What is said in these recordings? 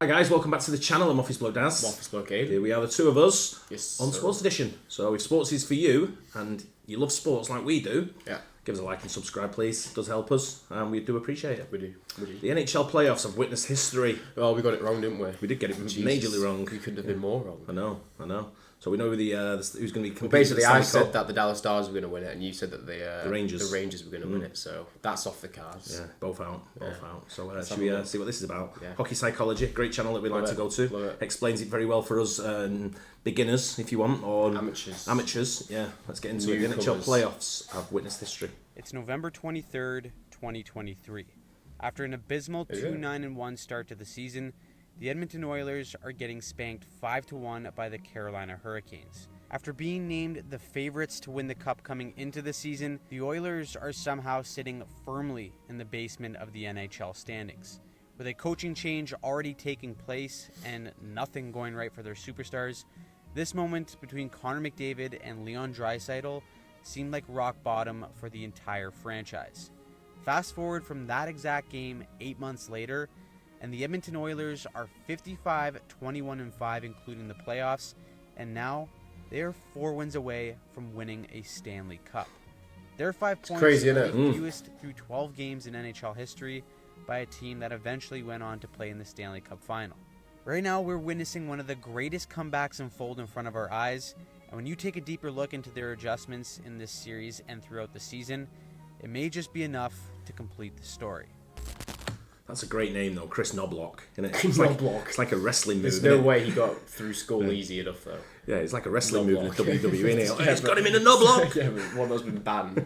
Hi guys, welcome back to the channel. I'm Office Bloke Daz. Office Bloke Aidan. Here we are, the two of us, Yes, on sir. Sports Edition. So if sports is for you, and you love sports like we do, give us a like and subscribe please. It does help us, and we do appreciate it. We do. The NHL playoffs have witnessed history. Well, we got it wrong, didn't we? We did get it majorly wrong. We couldn't have been more wrong. I know. So we know who's going to be competing. Basically, for the I Stanley said that the Dallas Stars were going to win it, and you said that the Rangers were going to win it. So that's off the cards. Yeah, both out. So should we see what this is about? Yeah. Hockey Psychology, great channel that we like to go to. Love it. Explains it very well for us beginners, if you want, or amateurs. Yeah, let's get into it. The NHL playoffs have witnessed history. It's November 23rd, 2023. After an abysmal 2-9-1 start to the season, the Edmonton Oilers are getting spanked 5-1 by the Carolina Hurricanes. After being named the favorites to win the Cup coming into the season, the Oilers are somehow sitting firmly in the basement of the NHL standings. With a coaching change already taking place and nothing going right for their superstars, this moment between Connor McDavid and Leon Draisaitl seemed like rock bottom for the entire franchise. Fast forward from that exact game 8 months later, and the Edmonton Oilers are 55-21-5 including the playoffs, and now they are 4 wins away from winning a Stanley Cup. Their 5 points crazy, are isn't the it? fewest through 12 games in NHL history by a team that eventually went on to play in the Stanley Cup final. Right now we're witnessing one of the greatest comebacks unfold in front of our eyes, and when you take a deeper look into their adjustments in this series and throughout the season, it may just be enough to complete the story. That's a great name though, Chris Knobloch, isn't it? Knobloch. It's like a wrestling move. There's no way he got through school easy enough though. Yeah, it's like a wrestling move in Knobloch. WWE, isn't it? He's got him in a knobloch! Yeah, but one that's been banned.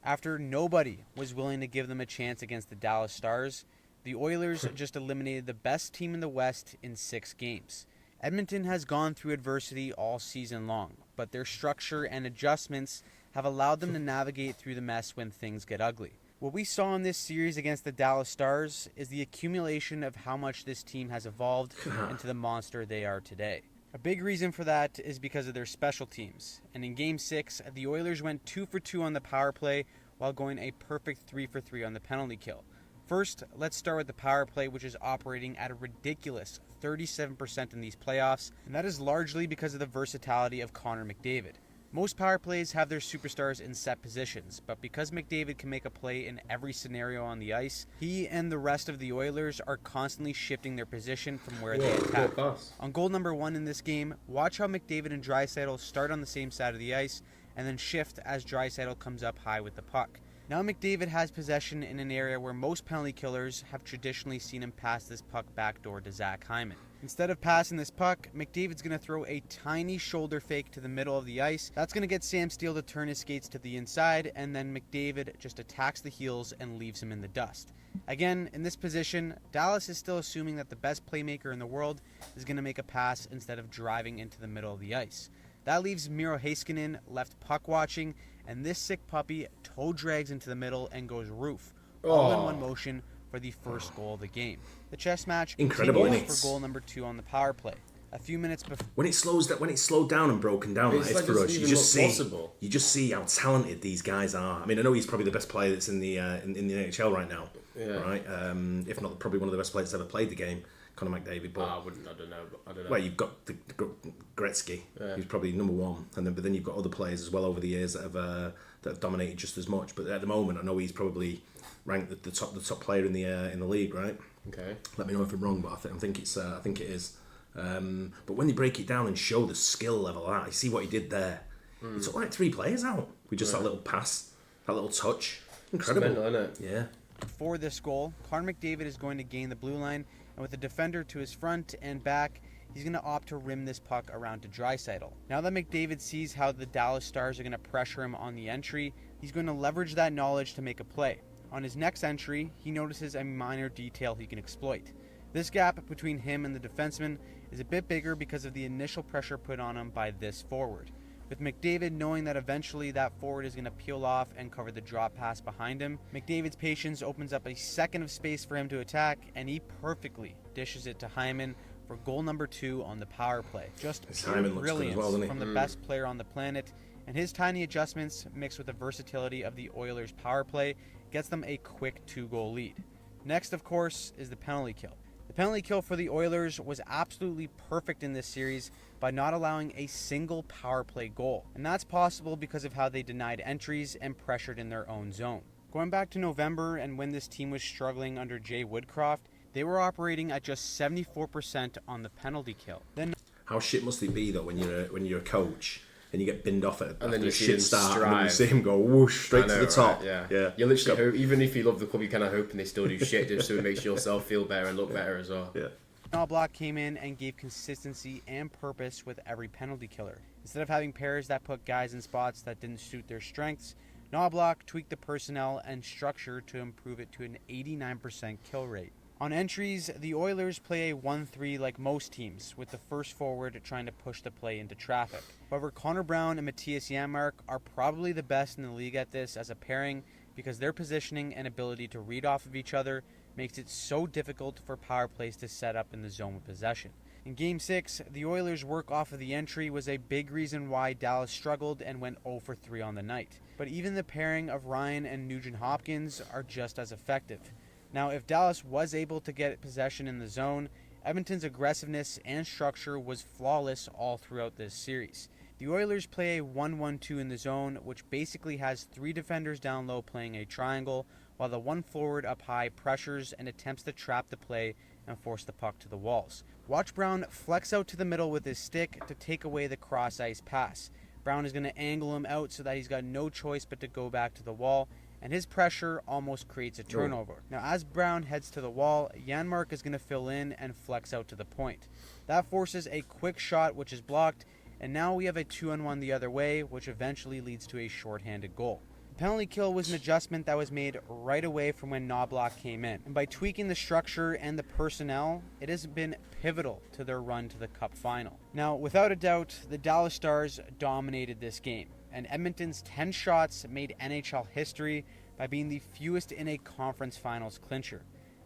After nobody was willing to give them a chance against the Dallas Stars, the Oilers just eliminated the best team in the West in 6 games. Edmonton has gone through adversity all season long, but their structure and adjustments have allowed them to navigate through the mess when things get ugly. What we saw in this series against the Dallas Stars is the accumulation of how much this team has evolved into the monster they are today. A big reason for that is because of their special teams, and in Game 6, the Oilers went 2 for 2 on the power play while going a perfect 3 for 3 on the penalty kill. First, let's start with the power play, which is operating at a ridiculous 37% in these playoffs, and that is largely because of the versatility of Connor McDavid. Most power plays have their superstars in set positions, but because McDavid can make a play in every scenario on the ice, he and the rest of the Oilers are constantly shifting their position from where they attack. On goal number 1 in this game, watch how McDavid and Draisaitl start on the same side of the ice and then shift as Draisaitl comes up high with the puck. Now McDavid has possession in an area where most penalty killers have traditionally seen him pass this puck backdoor to Zach Hyman. Instead of passing this puck, McDavid's going to throw a tiny shoulder fake to the middle of the ice. That's going to get Sam Steele to turn his skates to the inside, and then McDavid just attacks the heels and leaves him in the dust. Again, in this position, Dallas is still assuming that the best playmaker in the world is going to make a pass instead of driving into the middle of the ice. That leaves Miro Heiskanen left puck watching, and this sick puppy toe drags into the middle and goes roof, all in one motion for the first goal of the game. The chess match continues for goal number 2 on the power play. A few minutes before, when it slowed down and broken down like this for us, you just see how talented these guys are. I mean, I know he's probably the best player that's in the NHL right now, right? If not, probably one of the best players that's ever played the game. Connor McDavid, but I don't know. Well, you've got the Gretzky, who's probably number 1, but then you've got other players as well over the years that have dominated just as much. But at the moment, I know he's probably ranked the top player in the league, right? Okay. Let me know if I'm wrong, but I think it is. But when you break it down and show the skill level of that, you see what he did there. He took like 3 players out with just that little pass, that little touch. Incredible, it's mental, isn't it? Yeah. For this goal, Connor McDavid is going to gain the blue line, and with the defender to his front and back, he's going to opt to rim this puck around to Draisaitl. Now that McDavid sees how the Dallas Stars are going to pressure him on the entry, he's going to leverage that knowledge to make a play. On his next entry, he notices a minor detail he can exploit. This gap between him and the defenseman is a bit bigger because of the initial pressure put on him by this forward. With McDavid knowing that eventually that forward is going to peel off and cover the drop pass behind him, McDavid's patience opens up a second of space for him to attack, and he perfectly dishes it to Hyman for goal number 2 on the power play. Just pure brilliance from the best player on the planet, and his tiny adjustments mixed with the versatility of the Oilers' power play gets them a quick 2-goal lead. Next, of course, is the penalty kill. The penalty kill for the Oilers was absolutely perfect in this series by not allowing a single power play goal. And that's possible because of how they denied entries and pressured in their own zone. Going back to November and when this team was struggling under Jay Woodcroft, they were operating at just 74% on the penalty kill. Then, how shit must it be though when you're a coach and you get binned off it and then you a see shit him start strive. and then you see him go whoosh straight to the top. Right? Yeah. You literally even if you love the club, you kind of hoping they still do shit just so it makes yourself feel better and look better as well. Yeah. Knoblauch came in and gave consistency and purpose with every penalty killer. Instead of having pairs that put guys in spots that didn't suit their strengths, Knoblauch tweaked the personnel and structure to improve it to an 89% kill rate. On entries, the Oilers play a 1-3 like most teams, with the first forward trying to push the play into traffic. However, Connor Brown and Matthias Janmark are probably the best in the league at this as a pairing because their positioning and ability to read off of each other makes it so difficult for power plays to set up in the zone of possession. In Game 6, the Oilers' work off of the entry was a big reason why Dallas struggled and went 0 for 3 on the night. But even the pairing of Ryan and Nugent-Hopkins are just as effective. Now, if Dallas was able to get possession in the zone, Edmonton's aggressiveness and structure was flawless all throughout this series. The Oilers play a 1-1-2 in the zone, which basically has 3 defenders down low playing a triangle, while the one forward up high pressures and attempts to trap the play and force the puck to the walls. Watch Brown flex out to the middle with his stick to take away the cross-ice pass. Brown is going to angle him out so that he's got no choice but to go back to the wall, and his pressure almost creates a turnover. Now, as Brown heads to the wall, Janmark is going to fill in and flex out to the point. That forces a quick shot, which is blocked, and now we have a 2-on-1 the other way, which eventually leads to a shorthanded goal. The penalty kill was an adjustment that was made right away from when Knoblauch came in, and by tweaking the structure and the personnel, it has been pivotal to their run to the Cup final. Now, without a doubt, the Dallas Stars dominated this game, and Edmonton's 10 shots made NHL history by being the fewest in a conference finals clincher.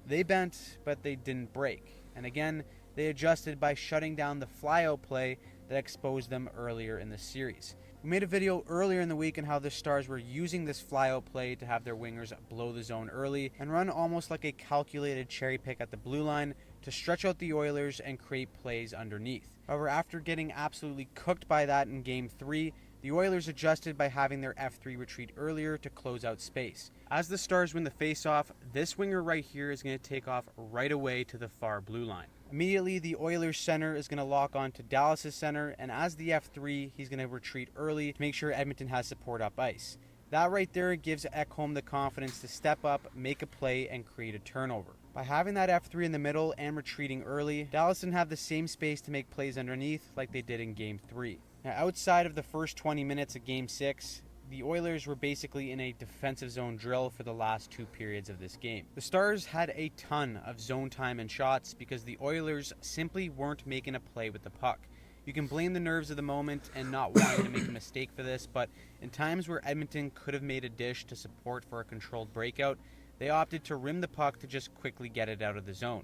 They bent, but they didn't break, and again, they adjusted by shutting down the flyout play that exposed them earlier in the series. We made a video earlier in the week on how the Stars were using this flyout play to have their wingers blow the zone early and run almost like a calculated cherry pick at the blue line to stretch out the Oilers and create plays underneath. However, after getting absolutely cooked by that in Game 3, the Oilers adjusted by having their F3 retreat earlier to close out space. As the Stars win the faceoff, this winger right here is going to take off right away to the far blue line. Immediately, the Oilers center is going to lock on to Dallas' center, and as the F3, he's going to retreat early to make sure Edmonton has support up ice. That right there gives Ekholm the confidence to step up, make a play, and create a turnover. By having that F3 in the middle and retreating early, Dallas didn't have the same space to make plays underneath like they did in Game 3. Now, outside of the first 20 minutes of Game 6, the Oilers were basically in a defensive zone drill for the last 2 periods of this game. The Stars had a ton of zone time and shots because the Oilers simply weren't making a play with the puck. You can blame the nerves of the moment and not wanting to make a mistake for this, but in times where Edmonton could have made a dish to support for a controlled breakout, they opted to rim the puck to just quickly get it out of the zone.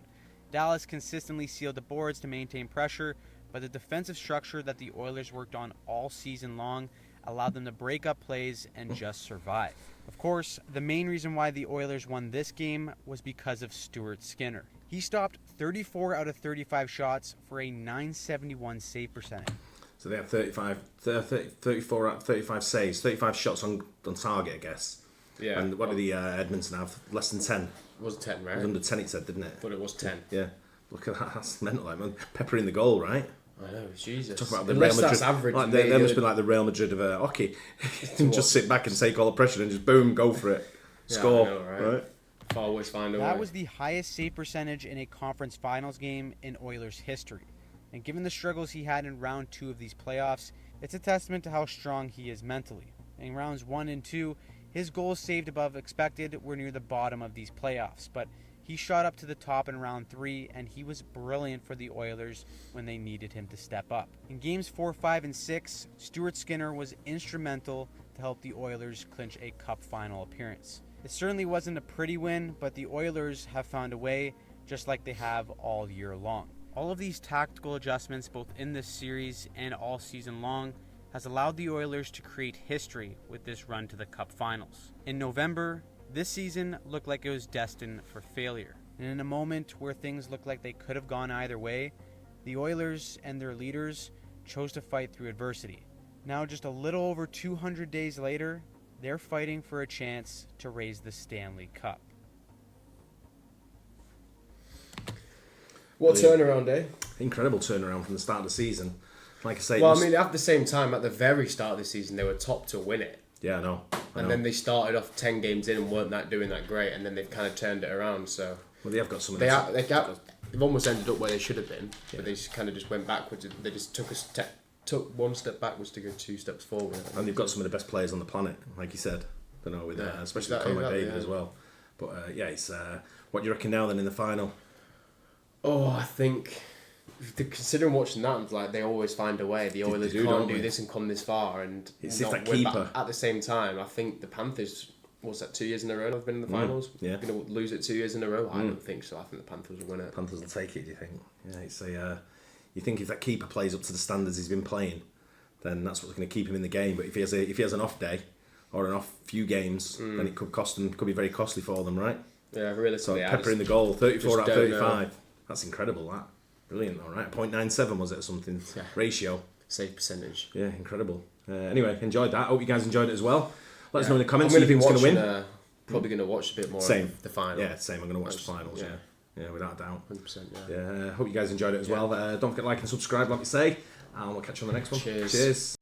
Dallas consistently sealed the boards to maintain pressure, but the defensive structure that the Oilers worked on all season long allowed them to break up plays and just survive. Of course, the main reason why the Oilers won this game was because of Stuart Skinner. He stopped 34 out of 35 shots for a .971 save percentage. So they had 34 out of 35 saves, 35 shots on target, I guess. Yeah. And what did the Edmonton have? Less than 10. It was 10, right? It was under 10, it said, didn't it? But it was 10. Yeah. Look at that. That's mental, like, man. Pepper in the goal, right? I know, Jesus. Talk about the Unless Real Madrid. that's average. Like, they must be like the Real Madrid of hockey. Just sit back and take all the pressure and just boom, go for it. Score. Yeah, I know, right? Always find a way. That was the highest save percentage in a conference finals game in Oilers history. And given the struggles he had in round 2 of these playoffs, it's a testament to how strong he is mentally. In rounds 1 and 2, his goals saved above expected were near the bottom of these playoffs, but he shot up to the top in round 3, and he was brilliant for the Oilers when they needed him to step up. In games 4, 5, and 6, Stuart Skinner was instrumental to help the Oilers clinch a cup final appearance. It certainly wasn't a pretty win, but the Oilers have found a way, just like they have all year long. All of these tactical adjustments, both in this series and all season long, has allowed the Oilers to create history with this run to the Cup Finals. In November, This season looked like it was destined for failure. And in a moment where things looked like they could have gone either way, the Oilers and their leaders chose to fight through adversity. Now, just a little over 200 days later, they're fighting for a chance to raise the Stanley Cup. What turnaround, eh? Incredible turnaround from the start of the season. Like I say, well, I mean, at the same time, at the very start of the season, they were top to win it. Yeah, I know. And then they started off 10 games in and weren't doing that great, and then they've kind of turned it around. So well, they have got some. They've almost ended up where they should have been, but they just kind of just went backwards. They just took one step backwards to go 2 steps forward. And they've got some of the best players on the planet, like you said. I don't know, with especially Conor McDavid as well. But it's what do you reckon now then in the final? Oh, I think considering watching that, like they always find a way. The Oilers can't do this and come this far, and it's if that keeper. At the same time, I think the Panthers. What's that? 2 years in a row? I've been in the finals. Yeah, going to lose it 2 years in a row. I don't think so. I think the Panthers will win it. Panthers will take it. Do you think? Yeah, it's you think if that keeper plays up to the standards he's been playing, then that's what's going to keep him in the game. But if he has an off day or an off few games, then it could cost them. Could be very costly for them, right? Yeah, realistically. So Pepper in the goal, 34 out of 35. That's incredible. That brilliant. All right, 0.97 was it or something? Yeah. Ratio. Save percentage. Yeah, incredible. Anyway, enjoyed that. Hope you guys enjoyed it as well. Let us know in the comments who you think's going to win. Probably going to watch a bit more of the final. Yeah, same. I'm going to watch the finals. Yeah, without a doubt. 100%. Yeah. Hope you guys enjoyed it as well. Don't forget to like and subscribe, like we say, and we'll catch you on the next one. Cheers.